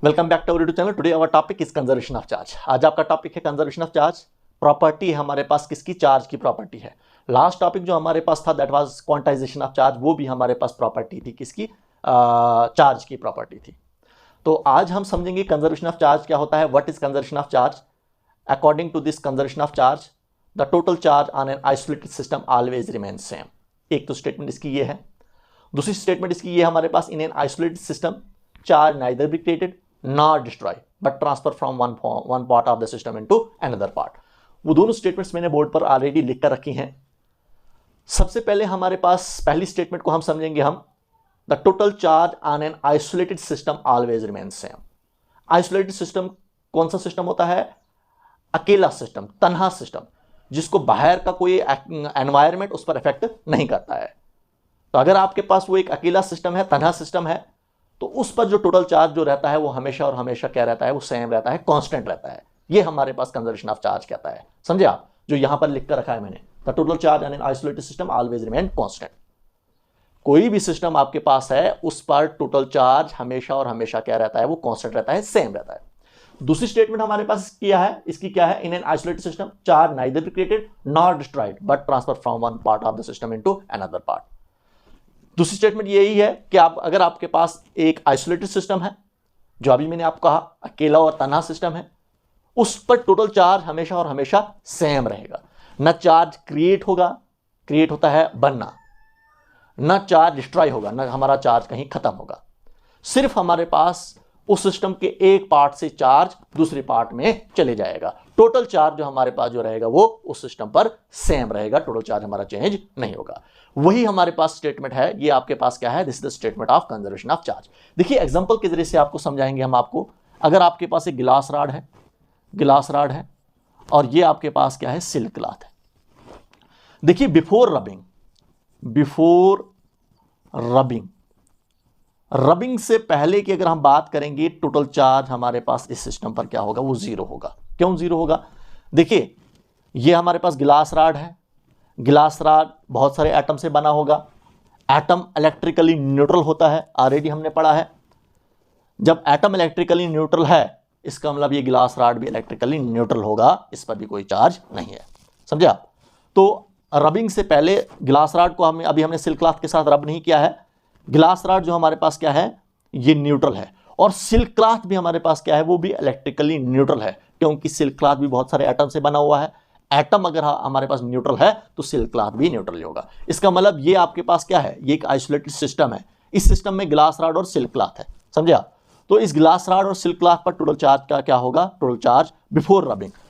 Welcome back to our YouTube channel. Today our topic is conservation of charge. आज आपका topic है conservation of charge. Property हमारे पास किसकी? Charge की property है। लास्ट टॉपिक जो हमारे पास था that was quantization of charge, वो भी हमारे पास प्रॉपर्टी थी किसकी? चार्ज की प्रॉपर्टी थी। तो आज हम समझेंगे कंजर्वेशन ऑफ चार्ज क्या होता है, what is conservation of charge. According to this conservation of charge the total charge on an isolated system always remain same. एक तो स्टेटमेंट इसकी ये है। दूसरी स्टेटमेंट इसकी ये हमारे पास in an isolated system charge neither be created not destroy but transfer from one part of the system into another part. वो दोनों स्टेटमेंट्स मैंने बोर्ड पर ऑलरेडी लिख कर रखी हैं। सबसे पहले हमारे पास पहली स्टेटमेंट को हम समझेंगे हम the total charge on an isolated system always remain same. Isolated system कौन सा सिस्टम होता है? अकेला सिस्टम, तन्हा सिस्टम, जिसको बाहर का कोई एनवायरमेंट उस पर इफेक्ट नहीं करता है। तो अगर आपके पास वो एक अकेला सिस्टम है, तन्हा सिस्टम है, तो उस पर जो टोटल चार्ज जो रहता है वो हमेशा और हमेशा क्या रहता है? वो सेम रहता है, कांस्टेंट रहता है। ये हमारे पास कंजर्वेशन ऑफ चार्ज कहता है। समझे आप? जो यहां पर लिख कर रखा है मैंने, the total charge on an isolated system always remain constant. कोई भी सिस्टम आपके पास है उस पर टोटल चार्ज हमेशा और हमेशा क्या रहता है? वो कांस्टेंट रहता है, सेम रहता है। दूसरी स्टेटमेंट हमारे पास किया है, इसकी क्या है? इन an isolated system charge neither be created not destroyed but transfer from one part of the system into another part. दूसरी स्टेटमेंट यही है कि अगर आपके पास एक आइसोलेटेड सिस्टम है, जो अभी मैंने आपको कहा अकेला और तन्हा सिस्टम है, उस पर टोटल चार्ज हमेशा और हमेशा सेम रहेगा। न चार्ज क्रिएट होगा, क्रिएट होता है बनना, न चार्ज डिस्ट्रॉय होगा, न हमारा चार्ज कहीं खत्म होगा। सिर्फ हमारे पास उस सिस्टम के एक पार्ट से चार्ज दूसरे पार्ट में चले जाएगा। टोटल चार्ज जो हमारे पास जो रहेगा वो उस सिस्टम पर सेम रहेगा, टोटल चार्ज हमारा चेंज नहीं होगा। वही हमारे पास स्टेटमेंट है। ये आपके पास क्या है? This is the statement of conservation of charge. देखिए एग्जांपल के जरिए से आपको समझाएंगे हम आपको। अगर आपके पास एक गिलास रॉड है, गिलास रॉड है, और ये आपके पास क्या है? सिल्क क्लॉथ है। देखिए बिफोर रबिंग से पहले की अगर हम बात करेंगे, टोटल चार्ज हमारे पास इस सिस्टम पर क्या होगा? वो जीरो होगा। क्यों जीरो होगा? देखिए ये हमारे पास गिलास रॉड है। गिलास रॉड बहुत सारे एटम से बना होगा। एटम इलेक्ट्रिकली न्यूट्रल होता है, ऑलरेडी हमने पढ़ा है। जब एटम इलेक्ट्रिकली न्यूट्रल है, इसका मतलब ये गिलास रॉड भी इलेक्ट्रिकली न्यूट्रल होगा, इस पर भी कोई चार्ज नहीं है। समझे आप? तो रबिंग से पहले गिलास रॉड को हमने सिल्क क्लॉथ के साथ रब नहीं किया है। गिलास रॉड जो हमारे पास क्या है? ये न्यूट्रल है। और सिल्क क्लॉथ भी हमारे पास क्या है? वो भी इलेक्ट्रिकली न्यूट्रल है, क्योंकि सिल्क क्लॉथ भी बहुत सारे एटम से बना हुआ है। एटम अगर हमारे पास न्यूट्रल है तो सिल्क क्लॉथ भी न्यूट्रल होगा। इसका मतलब ये आपके पास क्या है? ये एक आइसोलेटेड सिस्टम है। इस सिस्टम में गिलास रॉड और सिल्क क्लॉथ है। समझे आप? तो इस गिलास रॉड और सिल्क क्लॉथ पर टोटल चार्ज का क्या होगा? टोटल चार्ज बिफोर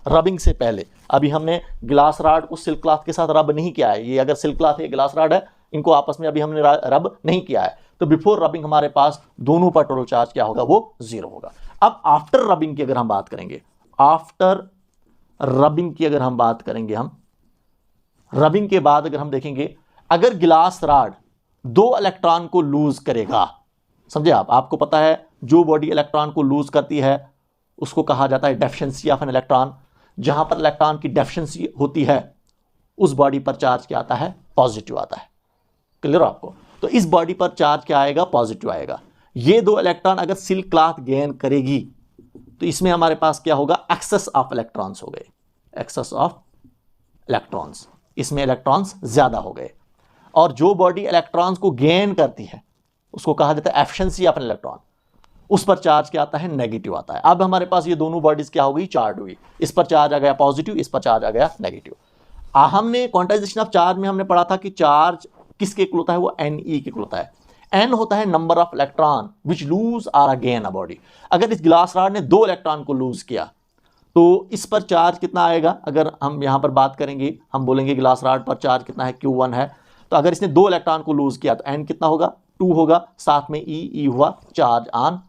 रबिंग से पहले। अभी हमने गिलास रॉड को सिल्क क्लॉथ के साथ रब नहीं किया है। ये अगर सिल्क क्लॉथ है, गिलास रॉड है, इनको आपस में अभी हमने रब नहीं किया है। तो बिफोर रबिंग हमारे पास दोनों पर टोटल चार्ज क्या होगा? वो जीरो होगा। अब आफ्टर रबिंग की अगर हम बात करेंगे, आफ्टर रबिंग की अगर हम बात करेंगे, हम रबिंग के बाद अगर हम देखेंगे, अगर गिलास रॉड दो इलेक्ट्रॉन को लूज करेगा, समझे आप? आपको पता है जो बॉडी इलेक्ट्रॉन को लूज करती है उसको कहा जाता है डेफिशिएंसी ऑफ एन इलेक्ट्रॉन। जहां पर इलेक्ट्रॉन की डेफिशिएंसी होती है उस बॉडी पर चार्ज क्या आता है? पॉजिटिव आता है। क्लियर हो आपको? तो इस बॉडी पर चार्ज क्या आएगा? पॉजिटिव आएगा। ये दो इलेक्ट्रॉन अगर सिल्क क्लॉथ गेन करेगी तो इसमें हमारे पास क्या होगा? एक्सेस ऑफ इलेक्ट्रॉन्स हो गए, एक्सेस ऑफ इलेक्ट्रॉन्स। इसमें इलेक्ट्रॉन्स ज्यादा हो गए। और जो बॉडी इलेक्ट्रॉन्स को गेन करती है उसको कहा जाता है एफिशिएंसी ऑफ एन इलेक्ट्रॉन। उस पर चार्ज क्या आता है? नेगेटिव आता है। अब हमारे पास ये दोनों बॉडीज क्या हो गई? चार्ज हुई। इस पर चार्ज आ गया पॉजिटिव, इस पर चार्ज आ गया नेगेटिव। हमने क्वांटाइजेशन ऑफ चार्ज में हमने पढ़ा था कि चार्ज किसके इक्वल होता है? वो Ne के इक्वल होता है। N होता है number of electron which lose our gain a body. अगर इस गिलास रॉड ने दो इलेक्ट्रॉन को लूज किया तो इस पर चार्ज कितना आएगा? अगर हम यहां पर बात करेंगे, हम बोलेंगे गिलास रॉड पर चार्ज कितना है? Q1 है। तो अगर इसने दो इलेक्ट्रॉन को लूज किया तो N कितना होगा? 2 होगा। साथ में E हुआ चार्ज ऑन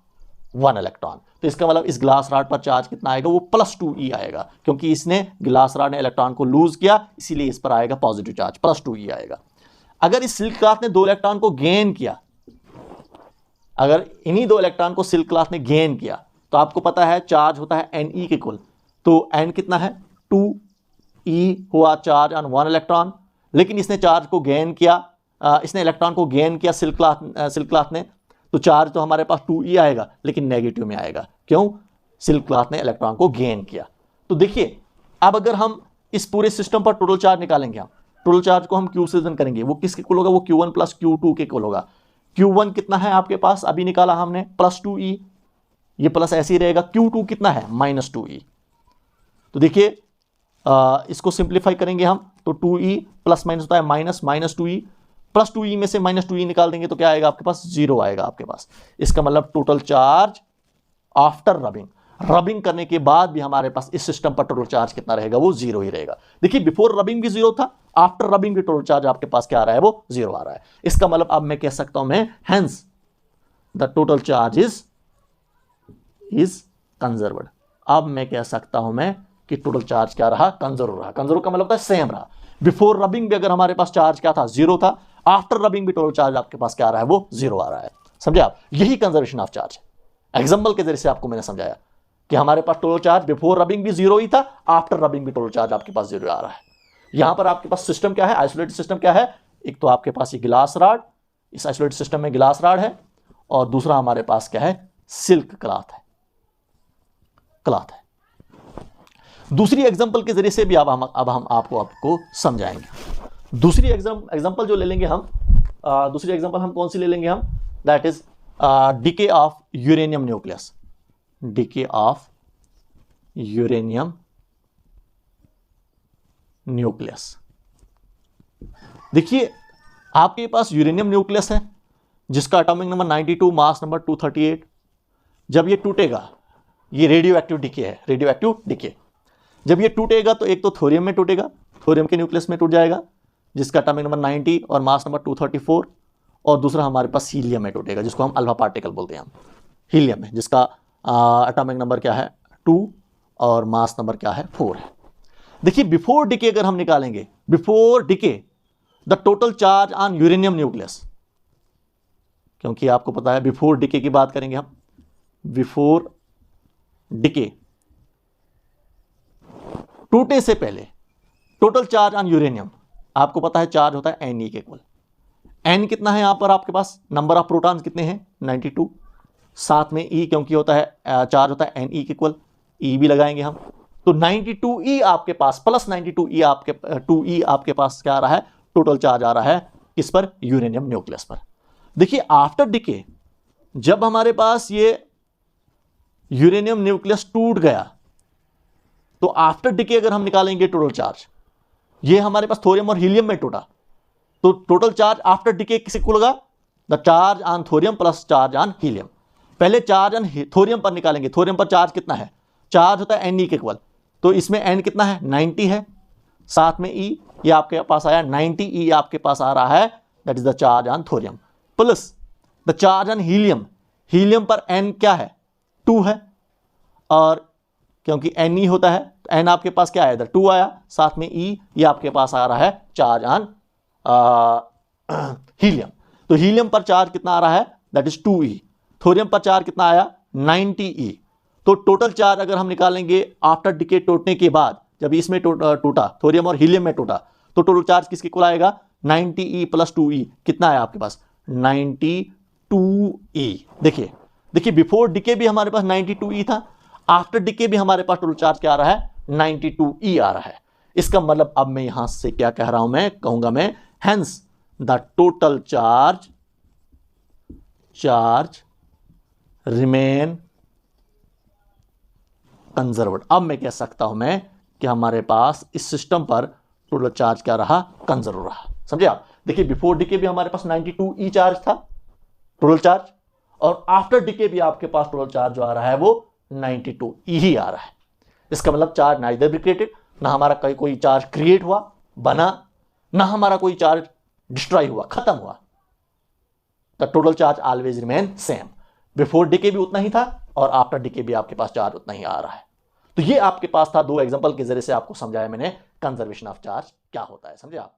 1 इलेक्ट्रॉन। तो इसका मतलब इस गिलास रॉड पर चार्ज कितना आएगा? वो +2E आएगा, क्योंकि इसने गिलास रॉड ने इलेक्ट्रॉन को लूज किया, इसीलिए इस पर आएगा पॉजिटिव चार्ज, +2E आएगा। अगर इस सिल्क क्लॉथ ने दो इलेक्ट्रॉन को गेन किया, अगर इन्हीं दो इलेक्ट्रॉन को सिल्क क्लॉथ ने गेन किया, तो आपको पता है चार्ज होता है Ne के इक्वल। तो N कितना है? 2E हुआ चार्ज ऑन 1 इलेक्ट्रॉन। लेकिन इसने चार्ज को गेन किया, इसने इलेक्ट्रॉन को गेन किया सिल्क क्लॉथ ने, तो चार्ज तो हमारे पास 2e आएगा लेकिन नेगेटिव में आएगा। क्यों? सिल्क क्लॉथ ने इलेक्ट्रॉन को गेन किया। तो देखिए अब अगर हम इस पूरे सिस्टम पर टोटल चार्ज निकालेंगे, हम टोटल चार्ज को हम क्यू से डिवाइड करेंगे, वो किसके इक्वल होगा? वो Q1 प्लस Q2 के इक्वल होगा। Q1 कितना है आपके पास? अभी निकाला हमने प्लस 2e, ये प्लस ऐसे ही रहेगा। Q2 कितना है? Minus 2e। तो देखिए इसको सिंप्लीफाई करेंगे हम तो 2e प्लस माइनस होता है minus, minus 2e plus 2e में से माइनस 2e निकाल देंगे तो क्या आएगा आपके पास? 0 आएगा आपके पास। इसका मतलब टोटल चार्ज आफ्टर रबिंग करने के बाद भी हमारे पास इस सिस्टम पर टोटल चार्ज कितना रहेगा? वो 0 ही रहेगा। देखिए बिफोर रबिंग भी 0 था, आफ्टर रबिंग भी टोटल चार्ज आपके पास क्या आ रहा है? वो 0 आ रहा है। इसका मतलब अब मैं कह सकता हूं मैं hence the total charge is conserved. अब मैं कह सकता हूं मैं कि टोटल चार्ज क्या रहा? कंजर्व रहा। कंजर्व का मतलब होता है सेम रहा। बिफोर रबिंग भी अगर हमारे पास चार्ज क्या था? 0 था, आफ्टर रबिंग भी टोटल चार्ज आपके पास क्या आ रहा है? वो 0 आ रहा है। समझे आप? यही कंजर्वेशन ऑफ चार्ज है। एग्जांपल के जरिए से आपको मैंने समझाया कि हमारे पास टोटल चार्ज बिफोर रबिंग भी 0 ही था, आफ्टर रबिंग भी टोटल चार्ज आपके पास 0 आ रहा है। यहां पर आपके पास सिस्टम क्या है? आइसोलेटेड सिस्टम क्या है? एक तो आपके पास ये ग्लास रॉड, इस आइसोलेटेड सिस्टम में ग्लास रॉड है, और दूसरा हमारे पास क्या है? सिल्क क्लॉथ है। दूसरी एग्जांपल के जरिए से भी अब हम आपको समझाएंगे। दूसरी एग्जांपल जो ले लेंगे हम, दूसरी एग्जांपल हम कौन सी ले लेंगे हम? That is decay of uranium nucleus. Decay of uranium nucleus. देखिए आपके पास यूरेनियम न्यूक्लियस है जिसका एटॉमिक नंबर 92, मास नंबर 238। जब ये टूटेगा, ये रेडियो एक्टिव डिके है, रेडियो एक्टिव डिके। जब ये टूटेगा तो एक तो थोरियम में टूटेगा, थोरियम के न्यूक्लियस में टूट जाएगा जिसका एटॉमिक नंबर 90 और मास नंबर 234, और दूसरा हमारे पास हीलियम में टूटेगा जिसको हम अल्फा पार्टिकल बोलते हैं। हम हीलियम में जिसका एटॉमिक नंबर क्या है? 2 और मास नंबर क्या है? 4 है। देखिए बिफोर डिके अगर हम निकालेंगे, before decay the total charge on uranium nucleus, क्योंकि आपको पता है बिफोर डिके की बात करेंगे हम। बिफोर डिके, टूटे से पहले टोटल चार्ज ऑन यूरेनियम, आपको पता है चार्ज होता है Ne के इक्वल। N कितना है यहां पर आपके पास? नंबर ऑफ प्रोटॉन्स कितने हैं? 92, साथ में E क्योंकि होता है चार्ज होता है Ne के इक्वल, E भी लगाएंगे हम। तो 92E आपके पास प्लस 92E आपके 2E आपके पास क्या आ रहा है? टोटल चार्ज आ रहा है किस पर? यूरेनियम न्यूक्लियस पर। देखिए आफ्टर डिके जब हमारे पास ये यूरेनियम न्यूक्लियस टूट गया तो आफ्टर डिके अगर हम निकालेंगे टोटल चार्ज, ये हमारे पास थोरियम और हीलियम में टूटा, तो टोटल चार्ज आफ्टर डिके किसे इक्वल होगा? The charge on thorium plus charge on helium. पहले चार्ज ऑन थोरियम पर निकालेंगे। थोरियम पर चार्ज कितना है? चार्ज होता है Ne के इक्वल, तो इसमें N कितना है? 90 है, साथ में E, ये आपके पास आया 90E आपके पास आ रहा है, that is the charge on thorium, plus the charge on helium. Helium पर N क्या है? 2 है, और क्योंकि Ne होता है तो N आपके पास क्या आया? इधर 2 आया, साथ में E, ये आपके पास आ रहा है चार्ज ऑन हीलियम। तो हीलियम पर चार्ज कितना आ रहा है? That is 2E। थोरियम पर चार्ज कितना आया? 90E। तो टोटल चार्ज अगर हम निकालेंगे आफ्टर डिके टूटने के बाद, जब इसमें टूटा थोरियम और हीलियम में टूटा, तो टोटल चार्ज किसके इक्वल आएगा? 90E plus 2E। कितना है आपके पास? 92E। देखिए बिफोर डिके भी हमारे पास 92E था, आफ्टर डिके भी हमारे पास टोटल चार्ज क्या आ रहा है? 92E आ रहा है। इसका मतलब अब मैं यहां से क्या कह रहा हूं? मैं कहूंगा मैं hence the total charge remain conserved. अब मैं कह सकता हूं मैं कि हमारे पास इस सिस्टम पर टोटल चार्ज क्या रहा? कंजर्व रहा। समझे आप? देखिए बिफोर डिके भी हमारे पास 92E चार्ज था टोटल चार्ज, और आफ्टर डिके भी आपके पास टोटल चार्ज जो आ रहा है वो 92E ही आ रहा है। इसका मतलब चार्ज नाइदर बी क्रिएटेड, ना हमारा कोई चार्ज क्रिएट हुआ, बना, ना हमारा कोई चार्ज डिस्ट्रॉय हुआ, खत्म हुआ। The total charge always remain same. Before decay भी उतना ही था और आफ्टर डिके भी आपके पास चार्ज उतना ही आ रहा है। तो ये आपके पास था, 2 एग्जांपल के जरिए से आपको समझाया मैंने कंजर्वेशन ऑफ चार्ज क्या होता है। समझे आप?